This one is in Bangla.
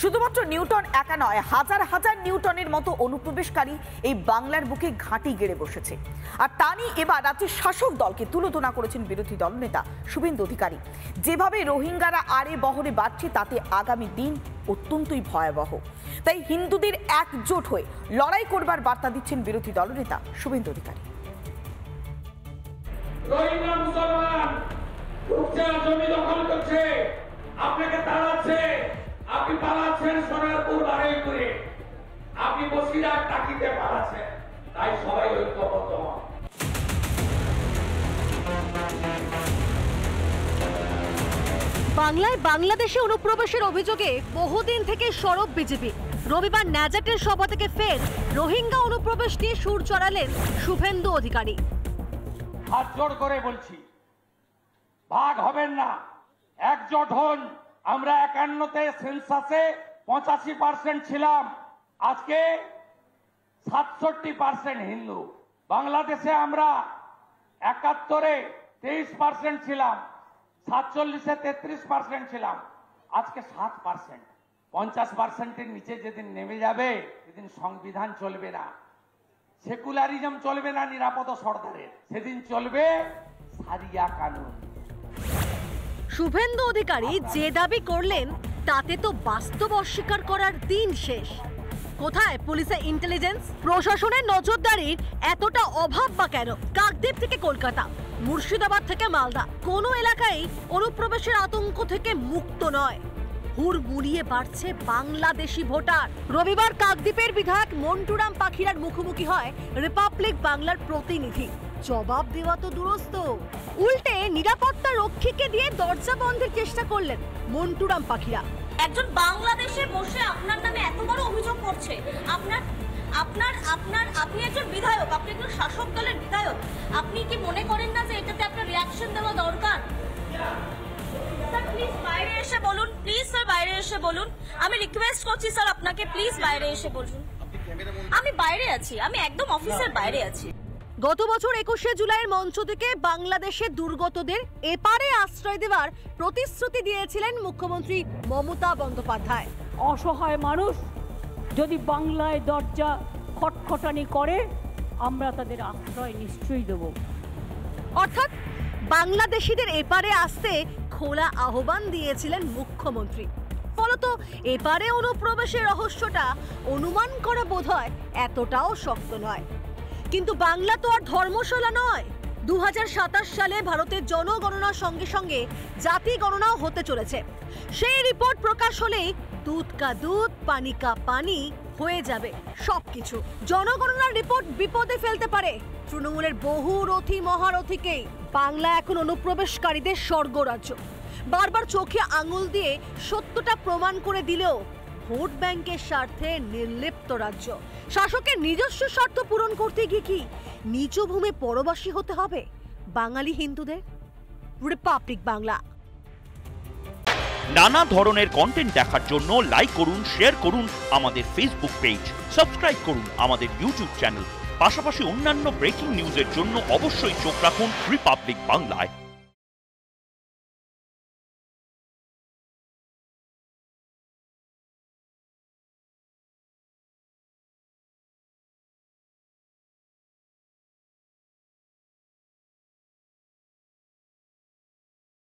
শুধুমাত্র নিউটন একা নয়, হাজার হাজার নিউটনের মতো অনুপ্রবেশকারী এই বাংলার বুকে ঘাঁটি গেড়ে বসেছে। আর তা নিয়ে এবার রাজ্যের শাসক দলকে তুলোধনা করেছেন বিরোধী দলনেতা শুভেন্দু অধিকারী। যেভাবে রোহিঙ্গারা আরে বহরে বাড়ছে তাতে আগামী দিন অত্যন্তই ভয়াবহ। তাই হিন্দুদের একজোট হয়ে লড়াই করবার বার্তা দিচ্ছেন বিরোধী দলনেতা শুভেন্দু অধিকারী। রোহিঙ্গা মুসলমান জমি দখল করছে, আপনাকে তাড়াচ্ছে, আপনি পালাচ্ছেন সোনারপুর বারুইপুরে, আপনি বসিরহাট টাকিতে পালাচ্ছেন। তাই সবাই ঐক্যবদ্ধ হন। বাংলায় বাংলাদেশে অনুপ্রবেশের অভিযোগে বহুদিন থেকে সরব বিজেপি। রবিবার ন্যাজাটের সভা থেকে ফের রোহিঙ্গা অনুপ্রবেশ নিয়ে সুর চড়ালেন শুভেন্দু অধিকারী। হাত জোড় করে বলছি, ভাগ হবেন না, একজোট হন। আমরা 51-তে সেন্সাসে 85% ছিলাম, আজকে 67% হিন্দু। বাংলাদেশে আমরা 71-এ 23% ছিলাম, 47-এ 33% ছিলাম, আজকে 7%। 50%-এর নিচে যেদিন নেমে যাবে সেদিন সংবিধান চলবে না, সেকুলারিজম চলবে না নিরাপদ সরকারের, সেদিন চলবে সারিয়া কানুন। শুভেন্দু অধিকারী যে দাবি করলেন তাতে তো বাস্তব অস্বীকার করার দিন শেষ। কোথায় পুলিশের ইন্টেলিজেন্স, প্রশাসনের নজরদারির এতটা অভাব বা কেন? কাকদ্বীপ থেকে কলকাতা, মুর্শিদাবাদ থেকে মালদা, কোনো এলাকায় অনুপ্রবেশের আতঙ্ক থেকে মুক্ত নয়। হুড়মুড়িয়ে বাড়ছে বাংলাদেশি ভোটার। রবিবার কাকদ্বীপের বিধায়ক মন্টুরাম পাখিরার মুখোমুখি হয় রিপাবলিক বাংলার প্রতিনিধি। জবাব দেওয়া তো দূরস্থ, উল্টে নিরাপত্তা রক্ষীকে দিয়ে দরজা বন্ধের চেষ্টা করলেন মন্টুরাম পাখিরা। একজন বাংলাদেশে বসে আপনার নামে এত বড় অভিযোগ করছে, আপনি একজন বিধায়ক, আপনি একজন শাসক দলের বিধায়ক, আপনি কি মনে করেন না যে এটাতে আপনার রিঅ্যাকশন দেওয়া দরকার? স্যার প্লিজ বাইরে এসে বলুন, প্লিজ স্যার বাইরে এসে বলুন, আমি রিকোয়েস্ট করছি স্যার আপনাকে, প্লিজ বাইরে এসে বলুন। আমি বাইরে আছি, আমি একদম অফিসের বাইরে আছি। গত বছর 21শে জুলাইয়ের মঞ্চ থেকে বাংলাদেশে দুর্গতদের এপারে আশ্রয় দেওয়ার প্রতিশ্রুতি দিয়েছিলেন মুখ্যমন্ত্রী মমতা বন্দ্যোপাধ্যায়। অসহায় মানুষ যদি বাংলায় দরজা খটখটানি করে আমরা তাদের আশ্রয় নিশ্চয়ই দেব। অর্থাৎ বাংলাদেশিদের এপারে আসতে খোলা আহ্বান দিয়েছিলেন মুখ্যমন্ত্রী। ফলত এপারে অনুপ্রবেশের রহস্যটা অনুমান করা বোধহয় এতটাও শক্ত নয়। কিন্তু বাংলা তো আর ধর্মশালা নয়। 2027 সালে ভারতের জনগণনার সঙ্গে সঙ্গে জাতি গণনাও হতে চলেছে। সেই রিপোর্ট প্রকাশ হলেই দুধ কা দুধ পানি কা পানি হয়ে যাবে সবকিছু। জনগণনার রিপোর্ট বিপদে ফেলতে পারে তৃণমূলের বহু রথী মহারথীকেই। বাংলা এখন অনুপ্রবেশকারীদের স্বর্গরাজ্য। বারবার চোখে আঙুল দিয়ে সত্যটা প্রমাণ করে দিলেও ভোট ব্যাংকের স্বার্থে নির্লিপ্ত রাজ্য। শাসকের নিজস্ব স্বার্থ পূরণ করতে গিয়ে কি নিজ ভূমে পরবাসী হতে হবে বাঙালি হিন্দুদের? রিপাবলিক বাংলা। নানা ধরনের কন্টেন্ট দেখার জন্য লাইক করুন, শেয়ার করুন আমাদের ফেসবুক পেজ, সাবস্ক্রাইব করুন আমাদের ইউটিউব চ্যানেল। পাশাপাশি অন্যান্য ব্রেকিং নিউজের জন্য অবশ্যই চোখ রাখুন রিপাবলিক বাংলায়।